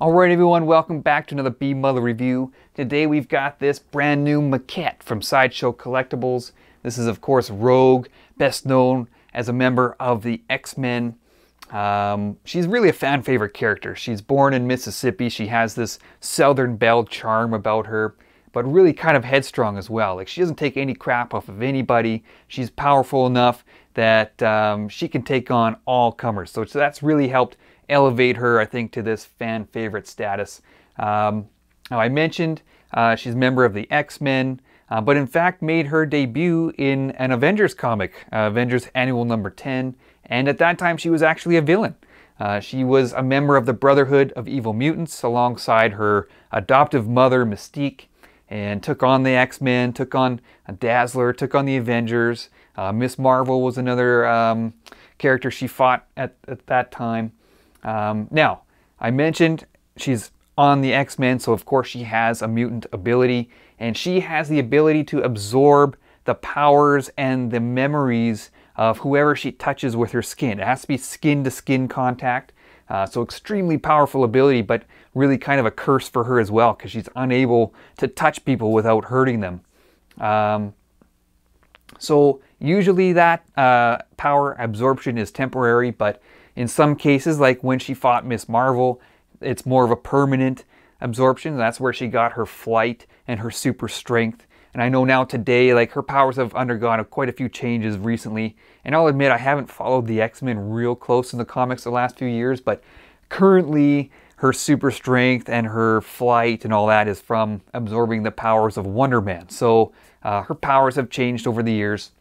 Alright everyone, welcome back to another Bee Mother review. Today we've got this brand new maquette from Sideshow Collectibles. This is of course Rogue, best known as a member of the X-Men. She's really a fan favorite character. She's born in Mississippi. She has this Southern Belle charm about her, but really kind of headstrong as well. Like, she doesn't take any crap off of anybody. She's powerful enough that she can take on all comers. So that's really helped elevate her, I think, to this fan favorite status. Now, I mentioned she's a member of the X-Men, but in fact made her debut in an Avengers comic, Avengers Annual number 10, and at that time she was actually a villain. She was a member of the Brotherhood of Evil Mutants alongside her adoptive mother Mystique, and took on the X-Men, took on Dazzler, took on the Avengers. Miss Marvel was another character she fought at that time. Now, I mentioned she's on the X-Men, so of course she has a mutant ability, and she has the ability to absorb the powers and the memories of whoever she touches with her skin. It has to be skin-to-skin contact, so extremely powerful ability, but really kind of a curse for her as well, because she's unable to touch people without hurting them. So usually that power absorption is temporary, but in some cases, like when she fought Miss Marvel, it's more of a permanent absorption. That's where she got her flight and her super strength. And I know now today, like, her powers have undergone quite a few changes recently. And I'll admit, I haven't followed the X-Men real close in the comics the last few years, but currently her super strength and her flight and all that is from absorbing the powers of Wonder Man. So her powers have changed over the years.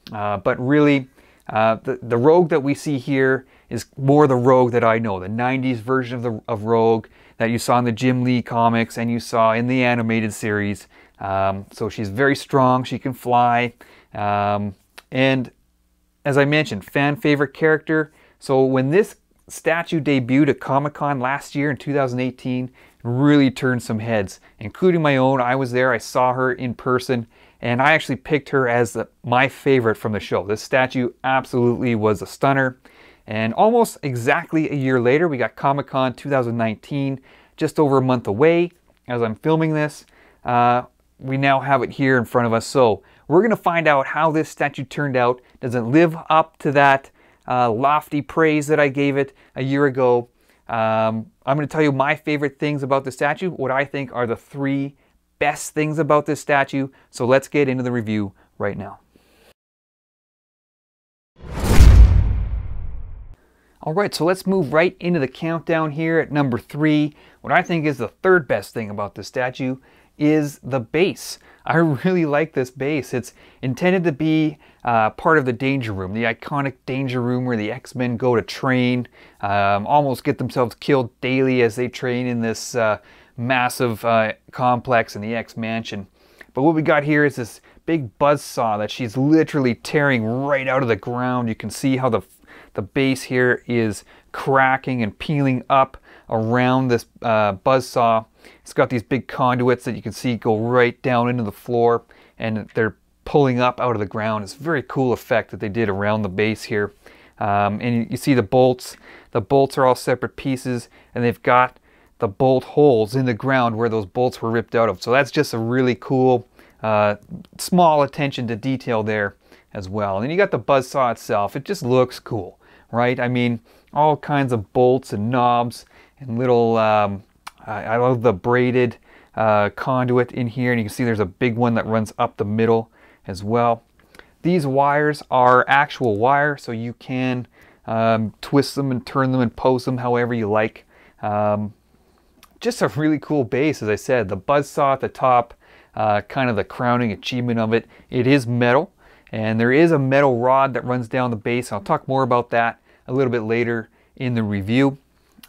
But really, the Rogue that we see here is more the Rogue that I know, the 90s version of Rogue that you saw in the Jim Lee comics and you saw in the animated series. So she's very strong, she can fly, and as I mentioned, fan favorite character. So when this statue debuted at Comic-Con last year in 2018, it really turned some heads, including my own. I was there, I saw her in person, and I actually picked her as my favorite from the show. This statue absolutely was a stunner. And almost exactly a year later, we got Comic-Con 2019, just over a month away as I'm filming this. We now have it here in front of us. So we're going to find out how this statue turned out. Does it live up to that lofty praise that I gave it a year ago? I'm going to tell you my favorite things about the statue, what I think are the 3 best things about this statue. So let's get into the review right now. Alright, so let's move right into the countdown here at number 3. What I think is the 3rd best thing about the statue is the base. I really like this base. It's intended to be part of the Danger Room, the iconic Danger Room where the X-Men go to train, almost get themselves killed daily as they train in this massive complex in the X-Mansion. But what we got here is this big buzzsaw that she's literally tearing right out of the ground. You can see how the base here is cracking and peeling up around this buzzsaw. It's got these big conduits that you can see go right down into the floor, and they're pulling up out of the ground. It's a very cool effect that they did around the base here. And you see the bolts. The bolts are all separate pieces, and they've got the bolt holes in the ground where those bolts were ripped out of. So that's just a really cool, small attention to detail there as well. And then you got the buzzsaw itself. It just looks cool, right? I mean, all kinds of bolts and knobs and little, I love the braided conduit in here, and you can see there's a big one that runs up the middle as well. These wires are actual wire, so you can twist them and turn them and pose them however you like. Just a really cool base, as I said. The buzzsaw at the top, kind of the crowning achievement of it. It is metal, and there is a metal rod that runs down the base. I'll talk more about that a little bit later in the review.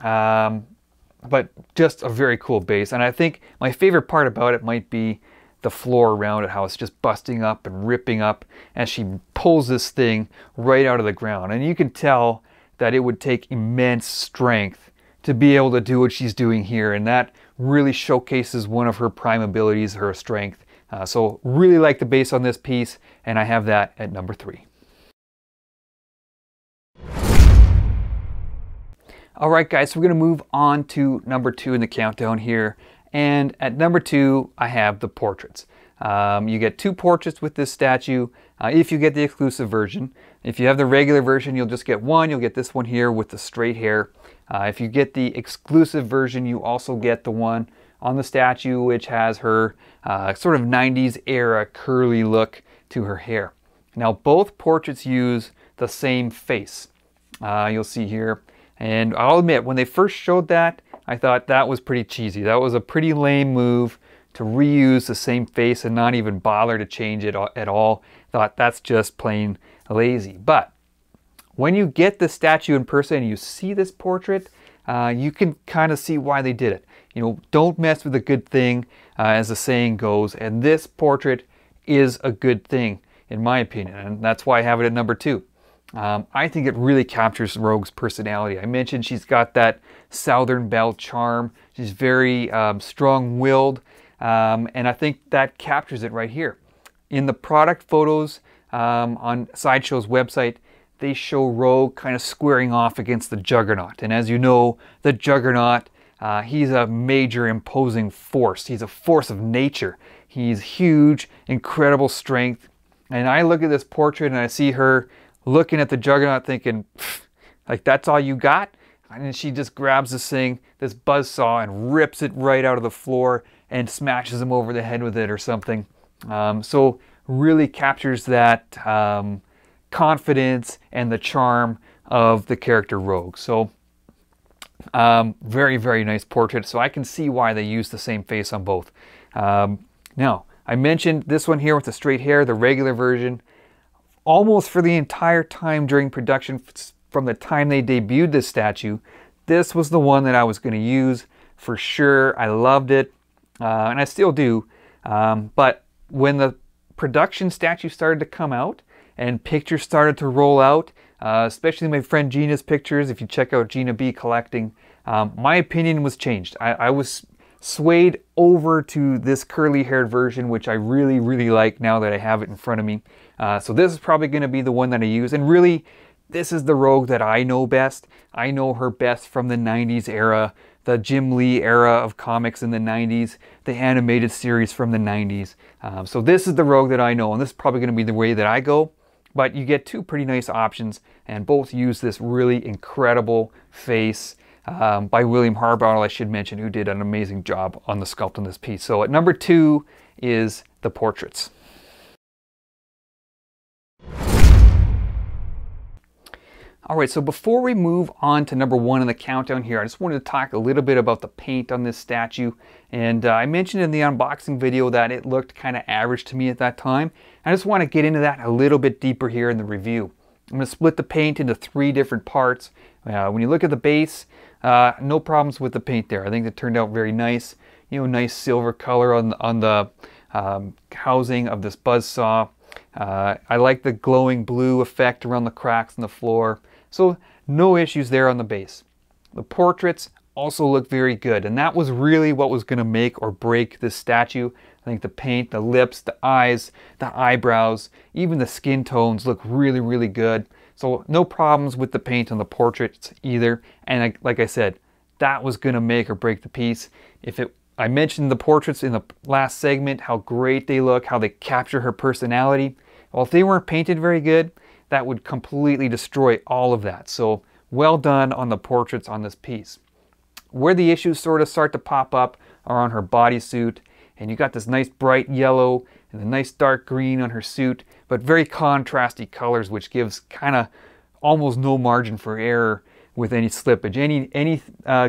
But just a very cool base, and I think my favorite part about it might be the floor around it, how it's just busting up and ripping up as she pulls this thing right out of the ground. And you can tell that it would take immense strength to be able to do what she's doing here, and that really showcases one of her prime abilities, her strength. So really like the base on this piece, and I have that at number 3. All right, guys, so we're going to move on to number 2 in the countdown here. And at number 2, I have the portraits. You get 2 portraits with this statue if you get the exclusive version. If you have the regular version, you'll just get 1. You'll get this one here with the straight hair. If you get the exclusive version, you also get the one on the statue which has her sort of 90s era curly look to her hair. Now, both portraits use the same face. You'll see here. And I'll admit, when they first showed that, I thought that was pretty cheesy. That was a pretty lame move to reuse the same face and not even bother to change it at all. Thought that's just plain lazy. But when you get the statue in person and you see this portrait, you can kind of see why they did it. You know, don't mess with a good thing, as the saying goes. And this portrait is a good thing, in my opinion. And that's why I have it at number 2. I think it really captures Rogue's personality. I mentioned she's got that Southern Belle charm. She's very strong-willed, and I think that captures it right here. In the product photos on Sideshow's website, they show Rogue kind of squaring off against the Juggernaut. And as you know, the Juggernaut, he's a major imposing force. He's a force of nature. He's huge, incredible strength. And I look at this portrait and I see her looking at the Juggernaut thinking, like, that's all you got? And then she just grabs this thing, this buzzsaw, and rips it right out of the floor and smashes him over the head with it or something. So really captures that confidence and the charm of the character Rogue. So very, very nice portrait. So I can see why they use the same face on both. Now, I mentioned this one here with the straight hair, the regular version. Almost for the entire time during production, from the time they debuted this statue, this was the one that I was going to use for sure. I loved it, and I still do. But when the production statue started to come out and pictures started to roll out, especially my friend Gina's pictures, if you check out Gina B Collecting, my opinion was changed. I was swayed over to this curly-haired version, which I really, really like now that I have it in front of me. So this is probably going to be the one that I use. And really, this is the Rogue that I know best. I know her best from the 90s era, the Jim Lee era of comics in the 90s, the animated series from the 90s. So this is the Rogue that I know, and this is probably going to be the way that I go. But you get 2 pretty nice options, and both use this really incredible face by William Harbottle, I should mention, who did an amazing job on the sculpt on this piece. So at number 2 is the portraits. All right, so before we move on to number 1 in the countdown here, I just wanted to talk a little bit about the paint on this statue. And I mentioned in the unboxing video that it looked kind of average to me at that time. I just want to get into that a little bit deeper here in the review. I'm going to split the paint into 3 different parts. When you look at the base, no problems with the paint there. I think it turned out very nice. You know, nice silver color on the housing of this buzzsaw. I like the glowing blue effect around the cracks in the floor. So no issues there on the base. The portraits also look very good, and that was really what was going to make or break this statue. I think the paint, the lips, the eyes, the eyebrows, even the skin tones look really, really good. So no problems with the paint on the portraits either. And like I said, that was going to make or break the piece. I mentioned the portraits in the last segment, how great they look, how they capture her personality. Well, if they weren't painted very good, that would completely destroy all of that. So well done on the portraits on this piece. Where the issues sort of start to pop up are on her bodysuit, and you got this nice bright yellow and a nice dark green on her suit, but very contrasty colors, which gives kind of almost no margin for error with any slippage. Any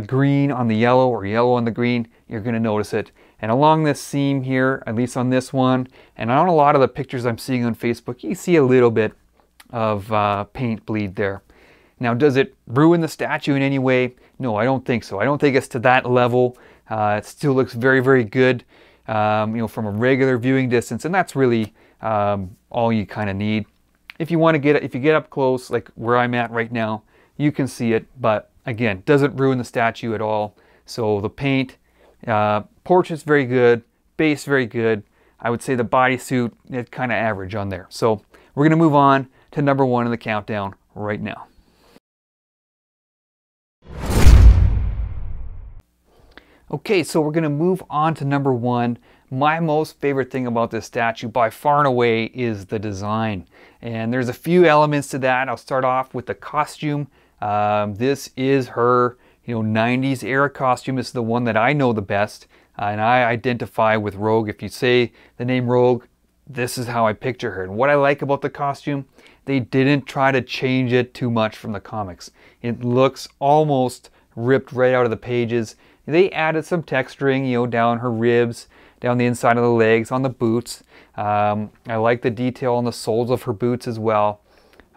green on the yellow or yellow on the green, you're going to notice it. And along this seam here, at least on this one, and on a lot of the pictures I'm seeing on Facebook, you see a little bit of paint bleed there. Now, does it ruin the statue in any way? No, I don't think so. I don't think it's to that level. It still looks very, very good, you know, from a regular viewing distance, and that's really all you kind of need. If you want to if you get up close, like where I'm at right now, you can see it, but again, doesn't ruin the statue at all. So the paint, portrait's very good, base very good. I would say the bodysuit, it's kind of average on there. So we're going to move on to number 1 in the countdown right now. Okay, so we're going to move on to number 1. My most favorite thing about this statue by far and away is the design. And there's a few elements to that. I'll start off with the costume. This is her 90s era costume. This is the one that I know the best. And I identify with Rogue. If you say the name Rogue, this is how I picture her. And what I like about the costume, they didn't try to change it too much from the comics. It looks almost ripped right out of the pages. They added some texturing, down her ribs, down the inside of the legs, on the boots. I like the detail on the soles of her boots as well.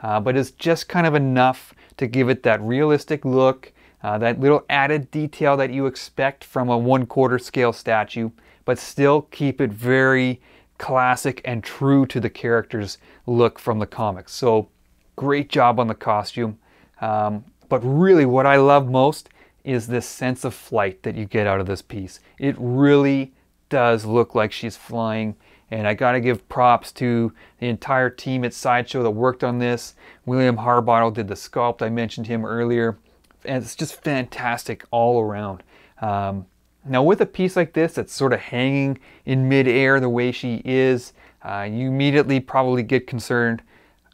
But it's just kind of enough to give it that realistic look, that little added detail that you expect from a 1/4 scale statue, but still keep it very classic and true to the character's look from the comics. So great job on the costume. But really what I love most is this sense of flight that you get out of this piece. It really does look like she's flying, and I gotta give props to the entire team at Sideshow that worked on this. William Harbottle did the sculpt, I mentioned him earlier, and it's just fantastic all around. Now with a piece like this that's sort of hanging in mid-air the way she is, you immediately probably get concerned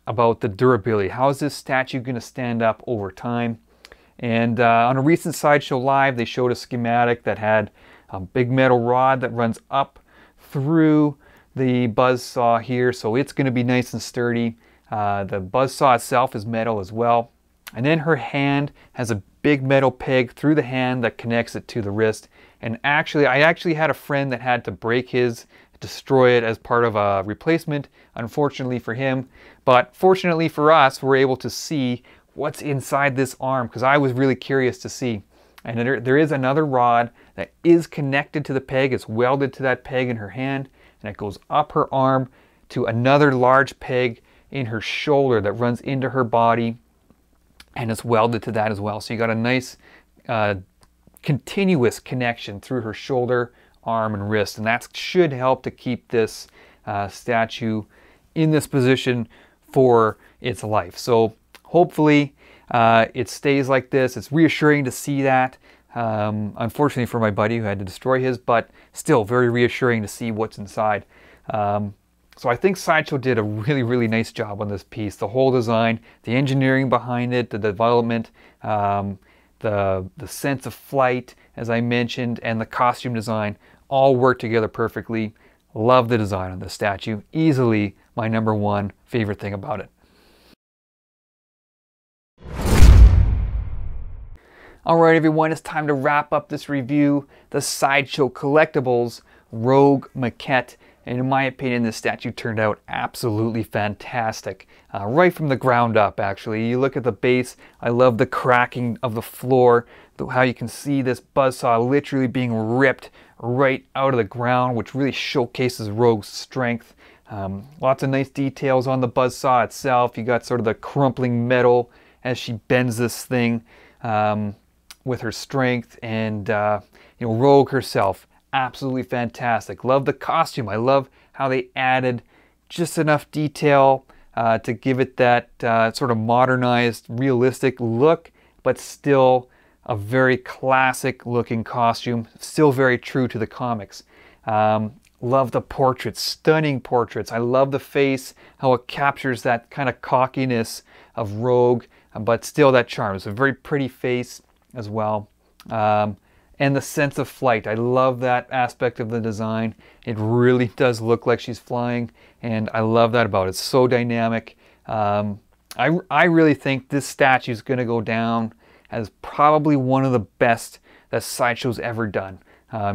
about the durability. How is this statue going to stand up over time? And on a recent Sideshow Live, they showed a schematic that had a big metal rod that runs up through the buzzsaw here, so it's going to be nice and sturdy. The buzzsaw itself is metal as well. And then her hand has a big metal peg through the hand that connects it to the wrist. And I actually had a friend that had to break his, destroy it as part of a replacement, unfortunately for him. But fortunately for us, we're able to see what's inside this arm, because I was really curious to see. And there is another rod that is connected to the peg. It's welded to that peg in her hand, and it goes up her arm to another large peg in her shoulder that runs into her body, and it's welded to that as well. So you got a nice continuous connection through her shoulder, arm, and wrist, and that should help to keep this statue in this position for its life. So hopefully it stays like this. It's reassuring to see that. Unfortunately for my buddy who had to destroy his, but still very reassuring to see what's inside. So I think Sideshow did a really, really nice job on this piece. The whole design, the engineering behind it, the development, the sense of flight, as I mentioned, and the costume design all work together perfectly. Love the design on this statue. Easily my number 1 favorite thing about it. Alright everyone, it's time to wrap up this review. The Sideshow Collectibles Rogue Maquette. And in my opinion, this statue turned out absolutely fantastic. Right from the ground up, actually. You look at the base, I love the cracking of the floor, how you can see this buzzsaw literally being ripped right out of the ground, which really showcases Rogue's strength. Lots of nice details on the buzzsaw itself. You got sort of the crumpling metal as she bends this thing with her strength, and Rogue herself, absolutely fantastic. Love the costume. I love how they added just enough detail to give it that sort of modernized, realistic look, but still a very classic looking costume, still very true to the comics. Love the portraits, stunning portraits. I love the face, how it captures that kind of cockiness of Rogue, but still that charm. It's a very pretty face as well. And the sense of flight. I love that aspect of the design. It really does look like she's flying, and I love that about it. It's so dynamic. I really think this statue is going to go down as probably one of the best that Sideshow's ever done.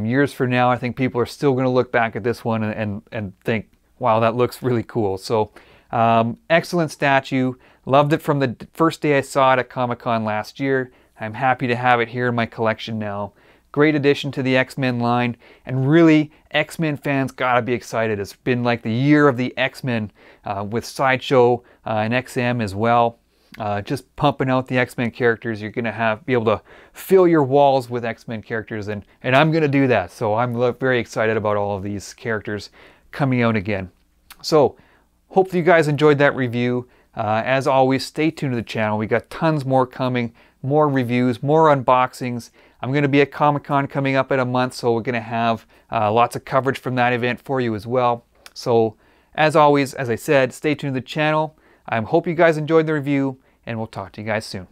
Years from now, I think people are still going to look back at this one and think, wow, that looks really cool. So excellent statue. Loved it from the first day I saw it at Comic-Con last year. I'm happy to have it here in my collection now. Great addition to the X-Men line, and really X-Men fans gotta be excited. It's been like the year of the X-Men with Sideshow and XM as well. Just pumping out the X-Men characters. You're gonna be able to fill your walls with X-Men characters, and I'm gonna do that. So I'm very excited about all of these characters coming out again. So hopefully you guys enjoyed that review. As always, stay tuned to the channel. We got tons more coming, more reviews, more unboxings. I'm going to be at Comic-Con coming up in a month, so we're going to have lots of coverage from that event for you as well. So as always, as I said, stay tuned to the channel. I hope you guys enjoyed the review, and we'll talk to you guys soon.